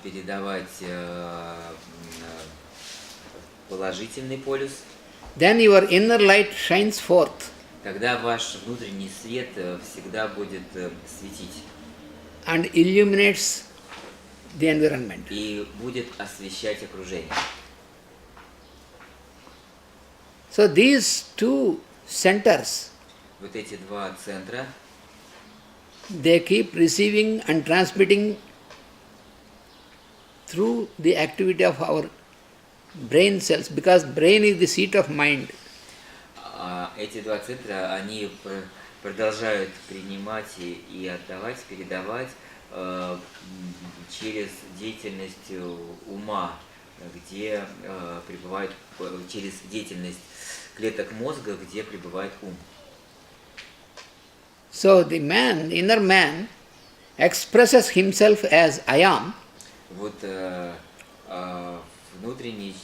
передавать положительный полюс, then your inner light shines forth тогда ваш внутренний свет всегда будет светить and illuminates the environment. и будет освещать окружение. So these two centers, Вот эти два центра, they keep receiving and transmitting through the activity of our brain cells, because brain is the seat of mind. эти два центра, они продолжают принимать и отдавать, передавать через деятельность ума, где пребывает, через деятельность клеток мозга, где пребывает ум. So the man, inner man, expresses himself as I am. Вот внутренний,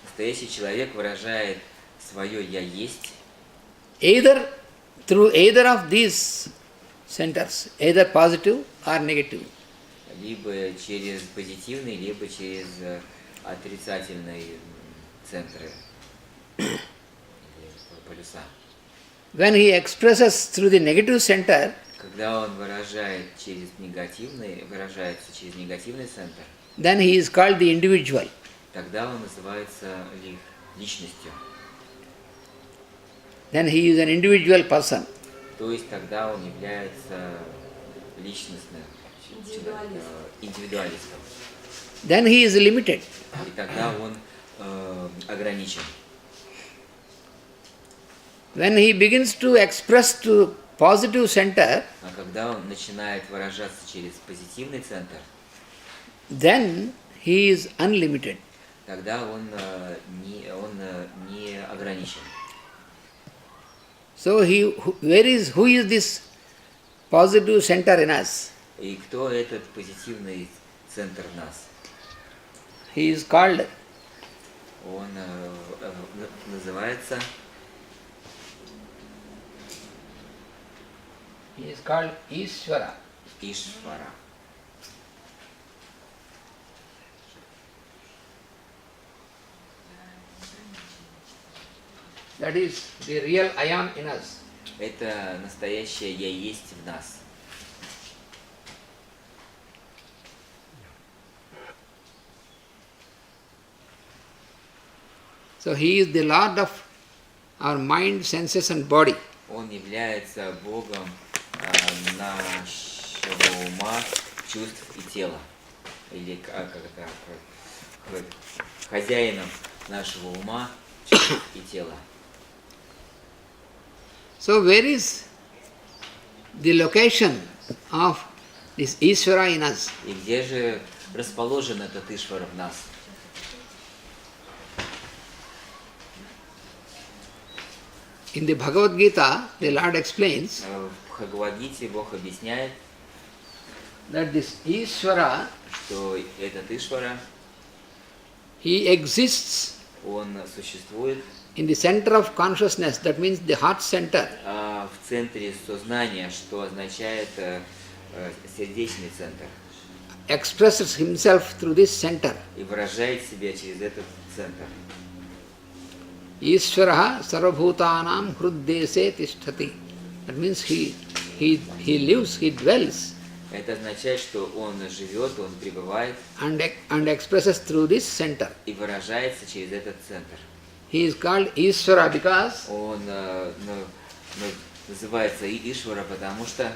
настоящий человек выражает свое «я есть» Either through either of these centers, either positive or negative. либо через позитивные, либо через отрицательные центры или полюса. When he expresses through the negative center, Когда он выражается через негативный центр, then he is called the individual. тогда он называется личностью. Then he is an individual person. То есть тогда он является личностным, индивидуалистом. Then he is limited. И тогда он ограничен. When he begins to express to positive center, А когда он начинает выражаться через позитивный центр, then he is unlimited. тогда он не ограничен. So who is this positive center in us? И кто этот позитивный центр в нас? He is called, Он называется Ishvara. Ишвара. That is the real I am in us. Это настоящее «я есть» в нас. So he is the Lord of our mind, senses and body. Он является Богом нашего ума, чувств и тела. Или хозяином нашего ума, чувств и тела. So where is the location of this Ishvara in us? И где же расположен этот Ишвара в нас? In the Bhagavad Gita, the Lord explains В Бхагавад-гите Бог объясняет, that this Ishvara, что этот Ишвара, he exists он существует in the center of consciousness, that means the heart center. В центре сознания, что означает сердечный центр, Expresses himself through this center. и выражает себя через этот центр. Ishvara sarvabhutanam hruddese tishtati. That means he lives, he dwells Это означает, что он живет, он пребывает and expresses through this center. и выражается через этот центр. He is called Ishvara because Он называется Ишвара, потому что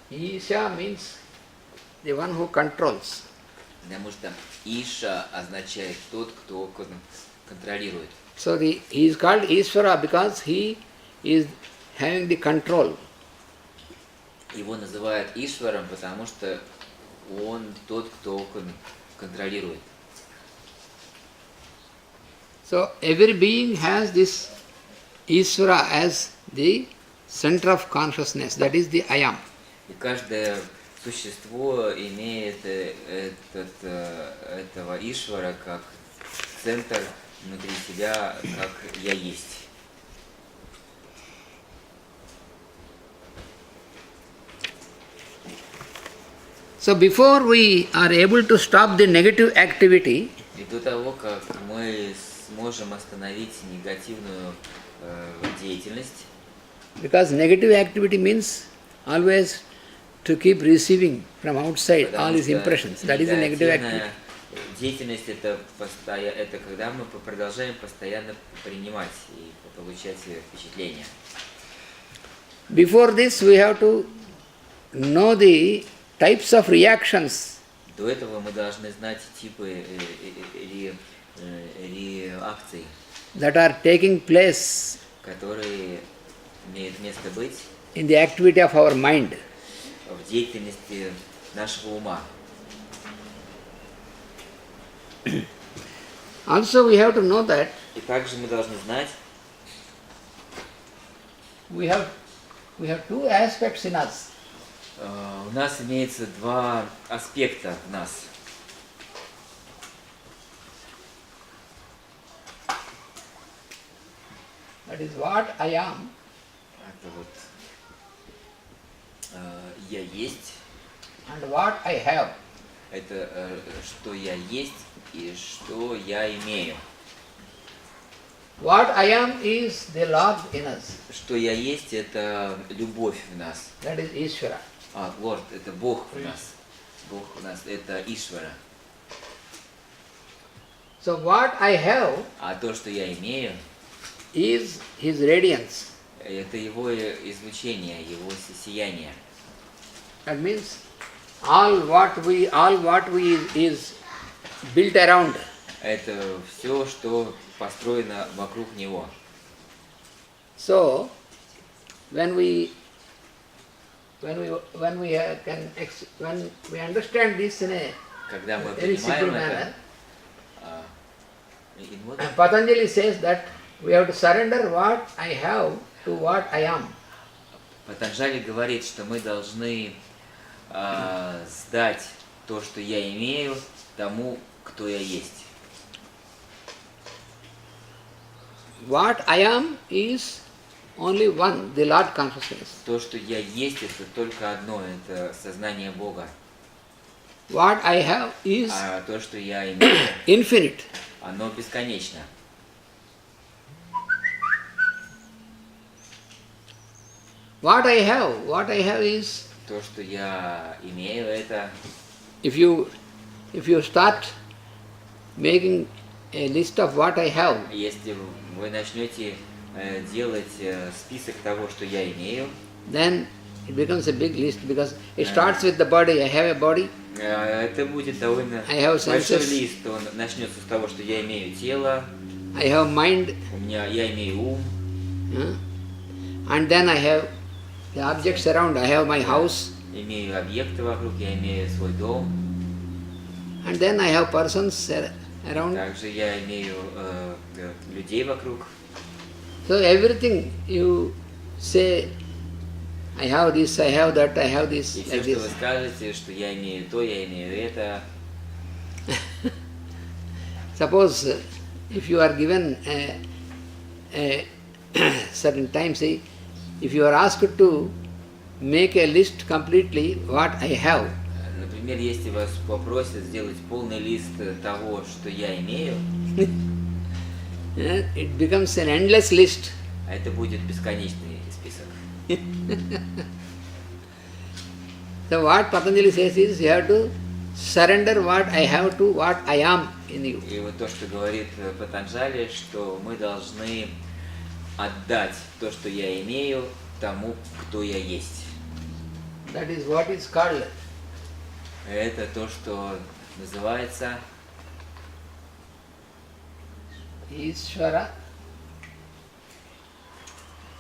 Isha means the one who controls. Потому что Иша означает тот, кто контролирует. So he is called Ishvara because he is having the control. Его называют Ишваром, потому что он тот, кто контролирует. So every being has this Ishvara as the center of consciousness, that is the I am. И каждое существо имеет этого Ишвара как центр внутри себя, как я есть. So before we are able to stop the negative activity, И до того, как мы сможем остановить негативную деятельность, because negative activity means always to keep receiving from outside all потому these что impressions. That is the negative activity. негативная деятельность это когда мы продолжаем постоянно принимать и получать впечатления. Before this, we have to know the types of reactions До этого мы должны знать типы реакций, that are taking place которые имеют место быть in the activity of our mind. в деятельности нашего ума. Also, we have to know that И также мы должны знать, we have two aspects in us. у нас имеется два аспекта в нас. That is what I am Это вот я есть, and what I have. это что я есть и что я имею. What I am is the Lord in us. Что я есть, это любовь в нас. That is Ishvara. Лорд, это Бог в нас. Бог в нас, это Ишвара. So what I have А то, что я имею, is His radiance. это его излучение, его сияние. That means all what we is built around. Это все, что построено вокруг него. So when we understand this in a Когда мы very simple понимаем manner, это, in what? Patanjali says that we have to surrender what I have to what I am. Патанджали говорит, что мы должны сдать то, что я имею, тому, кто я есть. What I am is only one, the Lord consciousness. То, что я есть, это только одно, это сознание Бога. What I have is А то, что я имею, infinite. оно бесконечно. What I have is, То, что я имею, это if you start making a list of what I have, если вы начнете делать список того, что я имею, then it becomes a big list because it starts with the body. I have a body, это будет довольно I have большой senses. лист. Он начнется с того, что я имею тело, I have mind, я имею ум, and then I have the objects around. I have my house, имею объекты вокруг, я имею свой дом, and then I have persons around. также я имею людей вокруг. So everything you say, I have this, I have that, I have this, И все, like что вы this. скажете, что я имею то, я имею это. Suppose if you are given a certain time, say, if you are asked to make a list completely what I have, Например, если вас попросят сделать полный лист того, что я имею, it becomes an endless list. это будет бесконечный список. So what Patanjali says is you have to surrender what I have to what I am in you. И вот то, что говорит Патанджали, что мы должны отдать то, что я имею, тому, кто я есть. That is what is called Это то, что называется Ishvara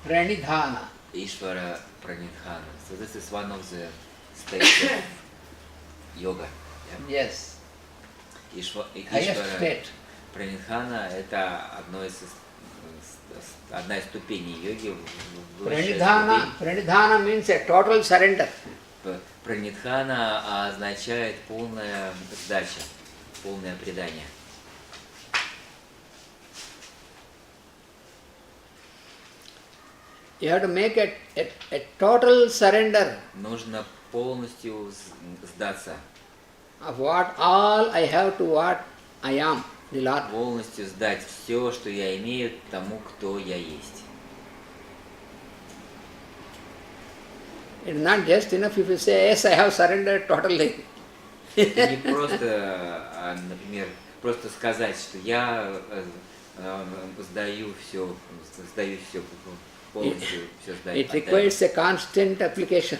Pranidhana. Ишвара Пранидхана. So this is one of the states of yoga. Yeah? Yes, highest Ишвара state. Пранидхана – это одна из ступеней йоги. Pranidhana means a total surrender. Пранидхана означает полная сдача, полное предание. You have to make a total surrender Нужно полностью сдаться, of what all I have to what I am, the Lord. полностью сдать все, что я имею, тому, кто я есть. It's not just enough if you say, yes, I have surrendered totally. Это не просто, например, просто сказать, что я сдаю все полностью, все сдаю. It requires a constant application.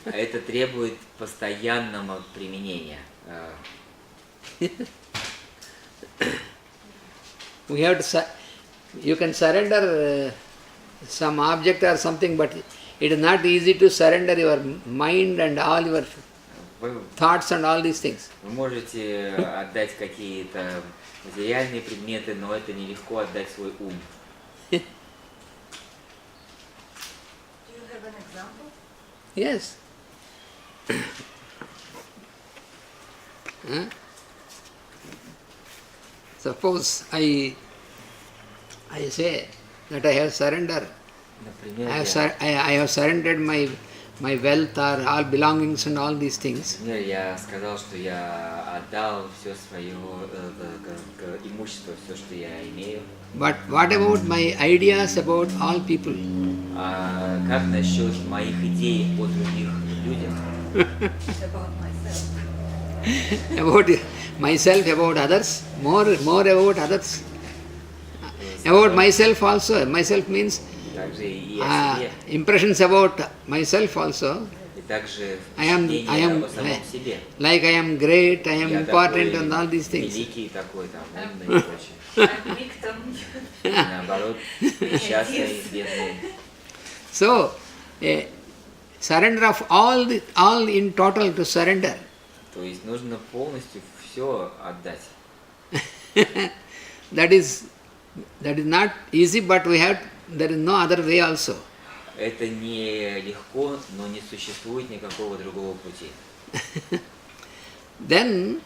Это требует постоянного применения. We have to, you can surrender some object or something, but it is not easy to surrender your mind and all your thoughts and all these things. Вы можете отдать какие-то материальные предметы, но это нелегко отдать свой ум. Do you have an example? Yes. Suppose I say that I have surrendered. Например, I have surrendered my wealth or all belongings and all these things. например, я сказал, что я отдал все свое имущество, все, что я имею. But what about my ideas about all people? А как насчет моих идей о других людях? About myself. About myself, about others, more about others. About myself also. Myself means Также и о себе, impressions about myself also. и также I am впечатления о самом себе. like I am great, I am Я important такой and all these things. великий, такой там умный и прочее. I'm victim. Наоборот, несчастный, бедный. So, surrender of all in total to surrender. То есть нужно полностью все отдать. That is not easy, but there is no other way also. Это не легко, но не существует никакого другого пути. Then,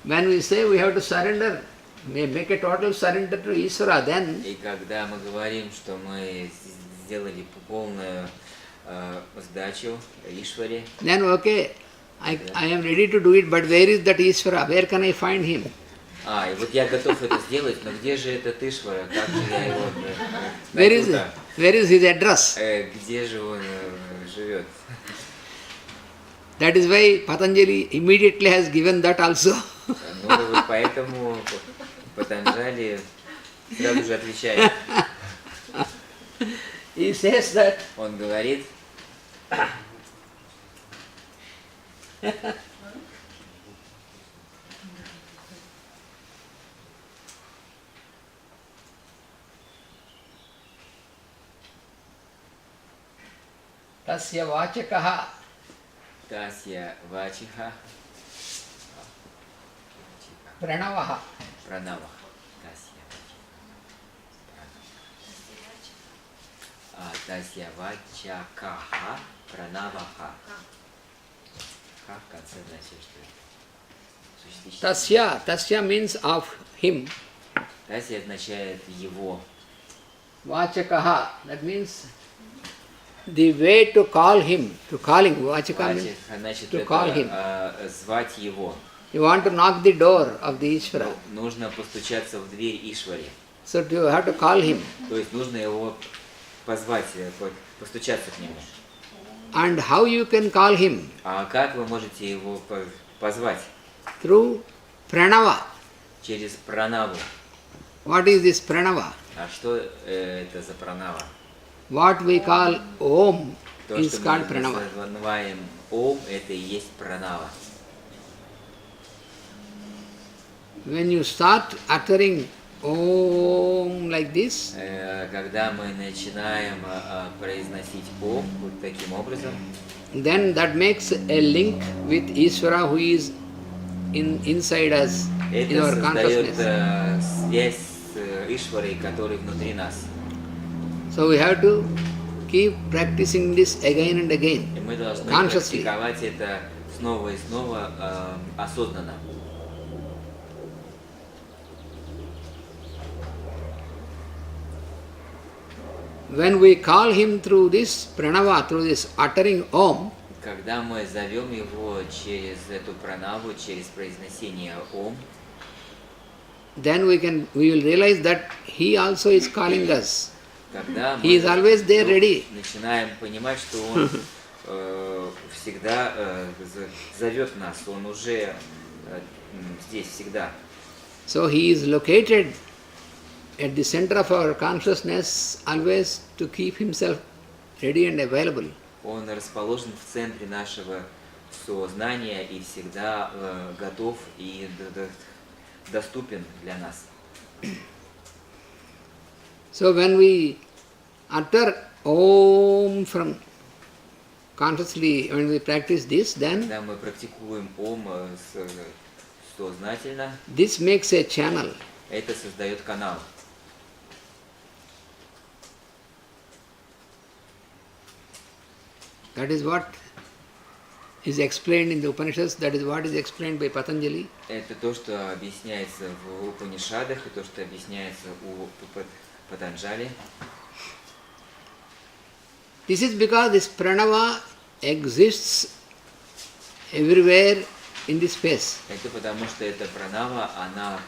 when we say we have to surrender, make a total surrender to Ishvara, then И когда мы говорим, что мы сделали полную сдачу Ишваре, then okay, I am ready to do it, but where is that Ishvara? Where can I find him? и вот я готов это сделать, но где же этот Ишвара? Как же я его Where is his address? Где же он живет? That is why Patanjali immediately has given that also. Ну, вот поэтому Патанджали сразу же отвечает. He says that Он говорит, Tasya Vachakaha Тасья Вачиха Pranavaha. Пранава. Тасья Тасья Вачакаха Пранаваха. Ха в конце значит, что это существительное. Tasya means of him. Тасья означает его. Vachakaha, that means the way to call him, to calling. Vachaka means Вачих, значит, to call him. это звать его. You want to knock the door of the Ishvara. Нужно постучаться в дверь Ишваре. So you have to call him. То есть нужно его позвать, постучаться к нему. And how you can call him? А как вы можете его позвать? Through pranava. Через пранаву. What is this pranava? А что это за пранава? What we call Om То, is что called мы pranava. называем Ом, это и есть пранава. When you start uttering Om like this, Когда мы начинаем произносить Ом вот таким образом, then that makes a link with Ishvara who is inside us, in это our создает consciousness. связь с Ишварой, который внутри нас. So we have to keep practicing this again and again, И мы должны consciously. практиковать это снова и снова осознанно. when we call him through this pranava, through this uttering Om, Когда мы зовем его через эту пранаву, через произнесение Ом, then we will realize that he also is calling us. когда He is мы always there ready. начинаем понимать, что он всегда зовет нас, он уже здесь всегда. So he is located at the center of our consciousness always to keep himself ready and available. Он расположен в центре нашего сознания и всегда готов и доступен для нас. So when we utter Om from consciously, when we practice this, then Когда мы практикуем Ом сознательно, this makes a channel. это создает канал. That is what is explained in the Upanishads, that is what is explained by Patanjali. Это то, что объясняется в Упанишадах и то, что объясняется у Патанджали. This is because this pranava exists everywhere in this space. Это потому, что эта пранава, она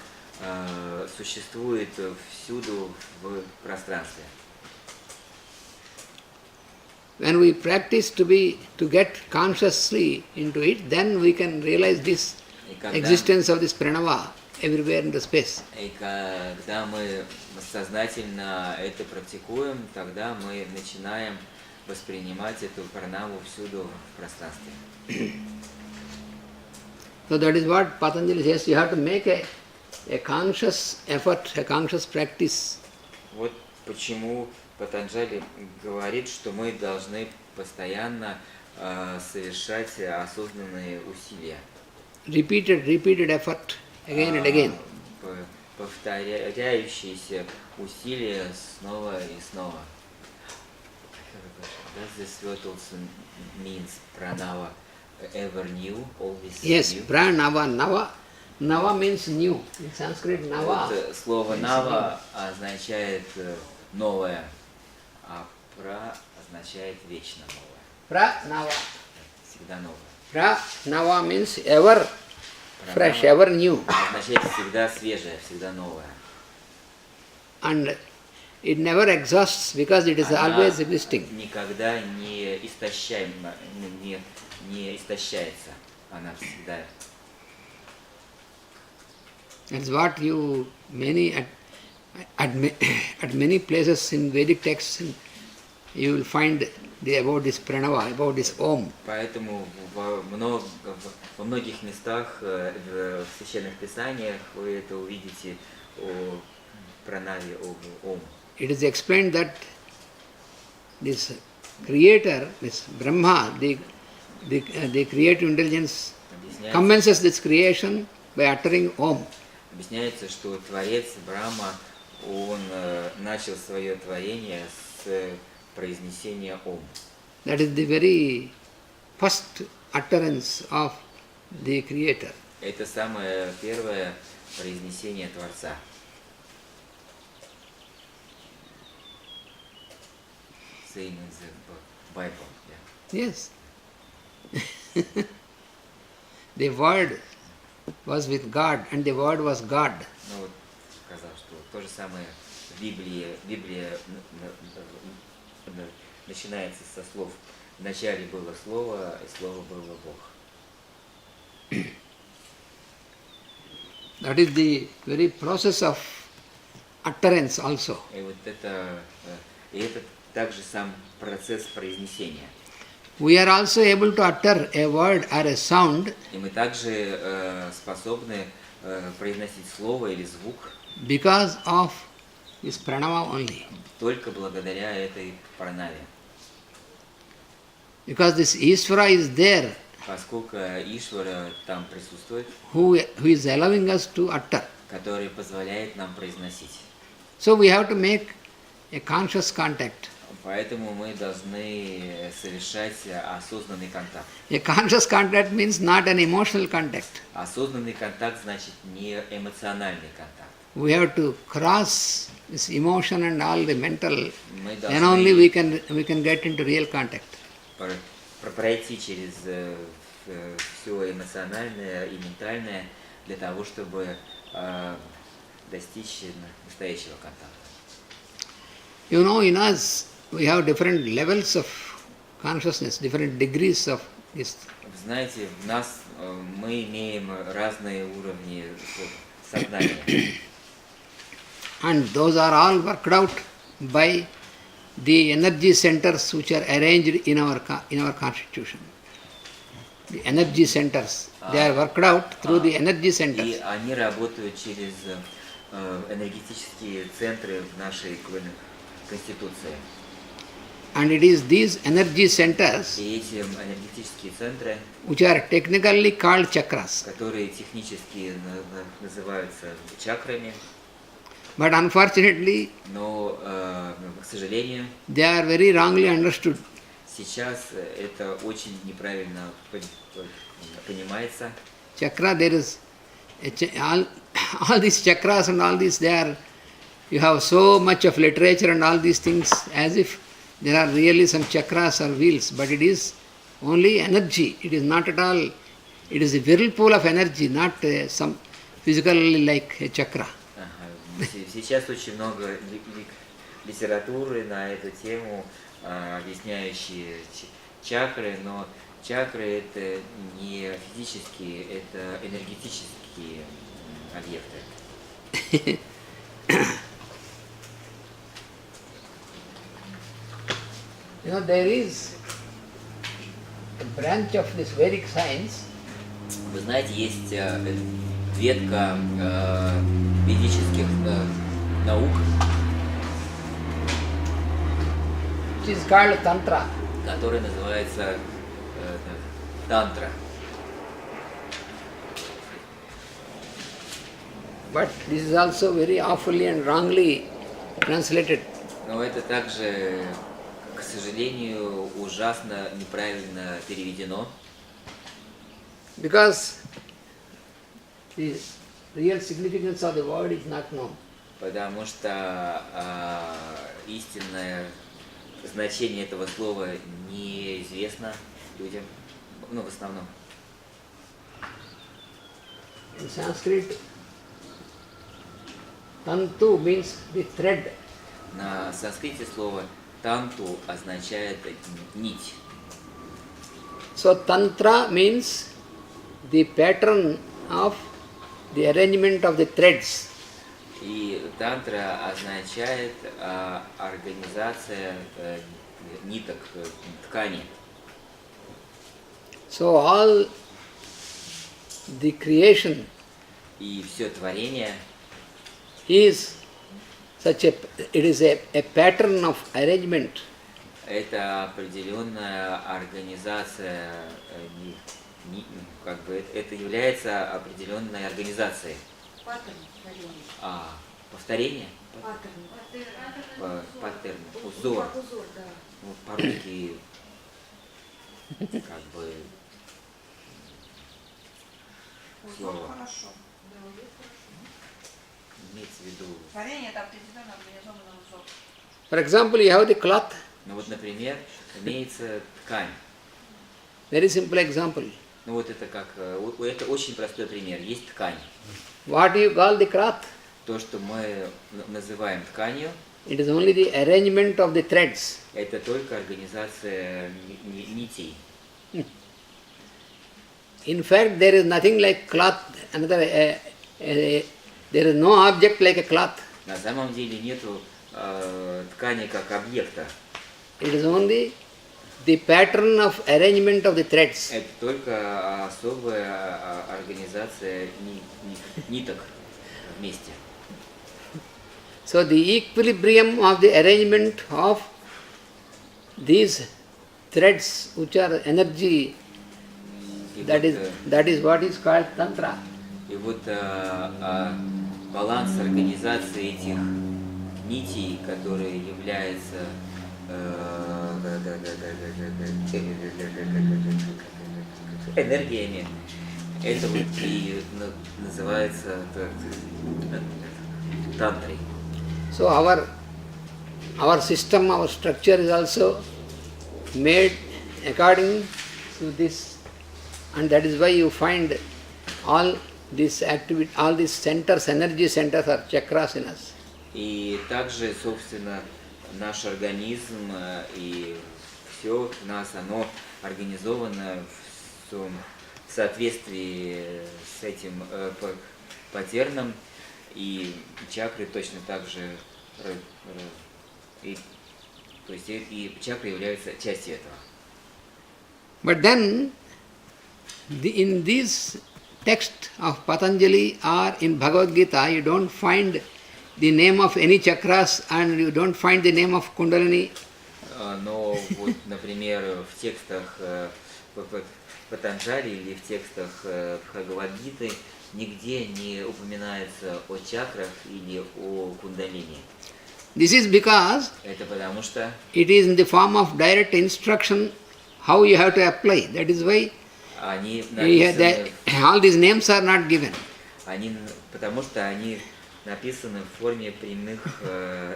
существует всюду в пространстве. When we practice to get consciously into it, then we can realize this existence of this pranava everywhere in the space. И когда мы сознательно это практикуем, тогда мы начинаем воспринимать эту пранаву всюду в пространстве. So that is what Patanjali says, you have to make a conscious effort, a conscious practice. Вот почему Патанджали говорит, что мы должны постоянно совершать осознанные усилия. Repeated effort again and again. Повторяющиеся усилия снова и снова. Does this word also means pranava ever new, always Yes, new? pranava, nava. Nava means new. In Sanskrit, nava. Вот, слово нава означает новое, а пра означает вечно новое. Pranava. Всегда новое. Pranava means ever fresh, ever new. Означает всегда свежее, всегда новое. And it never exhausts because it is always existing. Никогда не истощается. Она всегда. That's what at many places in Vedic texts you will find about this pranava, about this Om. Поэтому во многих местах в священных писаниях вы это увидите о пранаве, об Ом. It is explained that this creator, this Brahma, the creative intelligence, commences this creation by uttering Om. Объясняется, что Творец Брахма, он начал свое творение с произнесения Ом. That is the very first utterance of the Creator. Это самое первое произнесение Творца. Same in the Bible. Yeah. Yes. The Word was with God and the Word was God. Ну вот сказал, что то же самое в Библии. Библия начинается со слов «Вначале было Слово, и Слово было Бог». That is the very process of utterance also. И вот это также сам процесс произнесения. We are also able to utter a word or a sound И мы также способны произносить слово или звук because of this pranava only. только благодаря этой пранаве. Because this Ishvara is there, Поскольку Ишвара там присутствует, who is allowing us to utter. который позволяет нам произносить. So we have to make a conscious contact. Поэтому мы должны совершать осознанный контакт. A conscious contact means not an emotional contact. Осознанный контакт значит не эмоциональный контакт. We have to cross this emotion and all the mental, Мы then only должны we can get into real contact. пройти через все эмоциональное и ментальное для того, чтобы достичь настоящего контакта. You know, in us, we have different levels of consciousness, different degrees of this. Знаете, в нас мы имеем разные уровни сознания. And those are all worked out by the energy centers which are arranged in our constitution. The energy centers, they are worked out through the energy И centers. они работают через энергетические центры в нашей конституции. And it is these energy centers И эти энергетические центры, which are technically called chakras. которые технически называются чакрами, But unfortunately, но, к сожалению, they are very wrongly understood. сейчас это очень неправильно понимается. Chakra, there is all these chakras and all these, they are, you have so much of literature and all these things as if there are really some chakras or wheels, but it is only energy. It is not at all, it is a whirlpool of energy, not some physically like a chakra. Сейчас очень много литературы на эту тему, объясняющие чакры, но чакры это не физические, это энергетические объекты. You know, there is a branch of this Vedic science. Вы знаете, есть ветка ведических наук, Which is called Tantra. которая называется тантра. But this is also very awfully and wrongly translated. Но это также, к сожалению, ужасно неправильно переведено, Because the real significance of the word is not known. потому что истинное значение этого слова неизвестно людям, ну, в основном. In Sanskrit, tantu means the thread. На санскрите слово танту означает нить. So tantra means the pattern of the arrangement of the threads. И тантра означает организация ниток, ткани. So all the creation И все творение is such a, it is a pattern of arrangement. это определенная организация, как бы это является определенной организацией. Паттерн творения. Повторение? Паттерн. Паттерн, узор. Узор, да. Ну, по-русски как бы слово Хорошо. имеется в виду. Творение это определенно организованный узор. For example, you have the cloth. Ну вот, например, имеется ткань. Very simple example. Ну вот это как, это очень простой пример. Есть ткань. What do you call the cloth? То, что мы называем тканью, It is only the arrangement of the threads. это только организация нитей. In fact, there is nothing like cloth. There is no object like a cloth. На самом деле нету ткани как объекта. It is only the pattern of arrangement of the threads. Это только особая организация ниток вместе. So the equilibrium of the arrangement of these threads, which are energy, И that is what is called tantra. И вот баланс организации этих нитей, которые являются энергиями, это вот и называется тантрой. So our system, our structure is also made according to this, and that is why you find all these activity, all these centers, energy centers are chakras in us. И также, собственно, наш организм и все у нас, оно организовано в соответствии с этим паттерном, и чакры точно так же, то есть и чакры являются частью этого. But then, in this text of Patanjali or in Bhagavad Gita, you don't find the name of any chakras and you don't find the name of Kundalini. Но вот, например, в текстах Патанджали или в текстах Бхагавад-гиты нигде не упоминается о чакрах или о кундалини. This is because Это потому что it is in the form of direct instruction how you have to apply. That is why они написаны, all these names are not given. потому что они написаны в форме прямых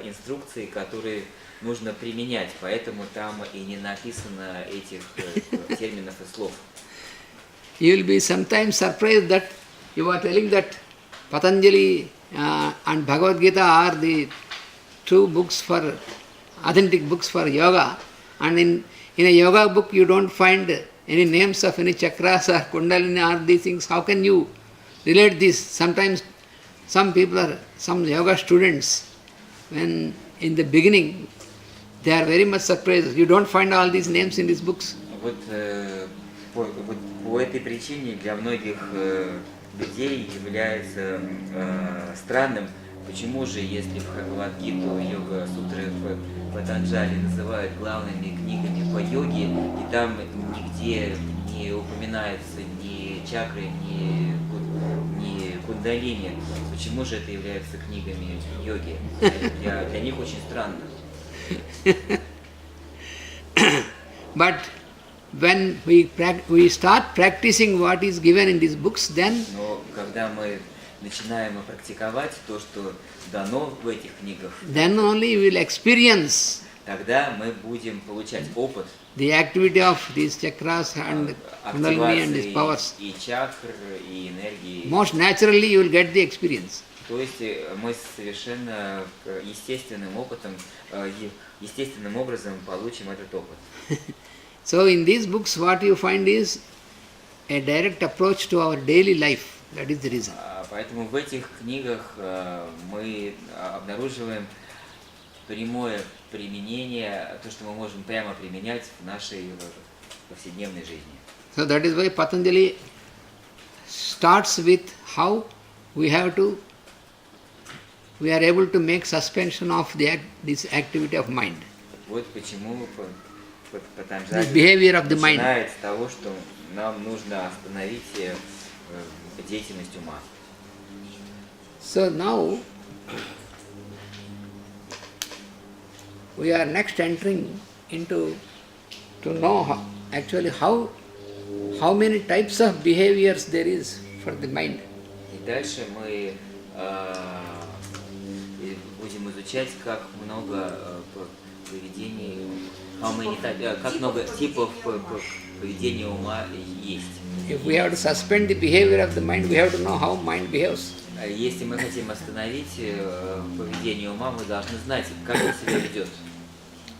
инструкций, которые нужно применять, поэтому там и не написано этих терминов и слов. You will be sometimes surprised that you are telling that Patanjali and Bhagavad Gita are the true books for, authentic books for yoga, and in a yoga book you don't find any names of any chakras or kundalini or these things. How can you relate this? Sometimes some people some yoga students, when in the beginning, they are very much surprised. You don't find all these names in these books. Вот по этой причине для многих людей является странным, почему же, если Бхагавад-гиту, йога-сутры Патанджали называют главными книгами по йоге, и там нигде не упоминается ни чакры, ни кундалини, почему же это является книгами йоги? Для них очень странно. But when we start practicing what is given in these books, then Но когда мы начинаем практиковать то, что дано в этих книгах, then only we will experience тогда мы будем получать опыт the activity of these chakras and kundalini and these powers. и чакр, и энергии. Most naturally you will get the experience. То есть мы совершенно естественным образом получим этот опыт. So in these books what you find is a direct approach to our daily life. That is the reason. Поэтому в этих книгах мы обнаруживаем прямое применение, то, что мы можем прямо применять в нашей повседневной жизни. So that is why Patanjali starts with how we are able to make suspension of this activity of mind. Вот почему The Патанджали behavior of the mind. начинает с того, что нам нужно остановить деятельность ума. So now we are next entering into to know how many types of behaviors there is for the mind. И дальше мы будем изучать, как много поведений, как много типов поведения ума есть. If we have to suspend the behavior of the mind, we have to know how mind behaves. Если мы хотим остановить поведение ума, мы должны знать, как он себя ведет.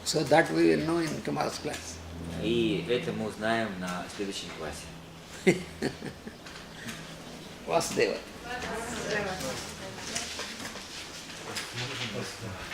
So that we will know in tomorrow's class. И это мы узнаем на следующем классе. Vasudeva. Здорово.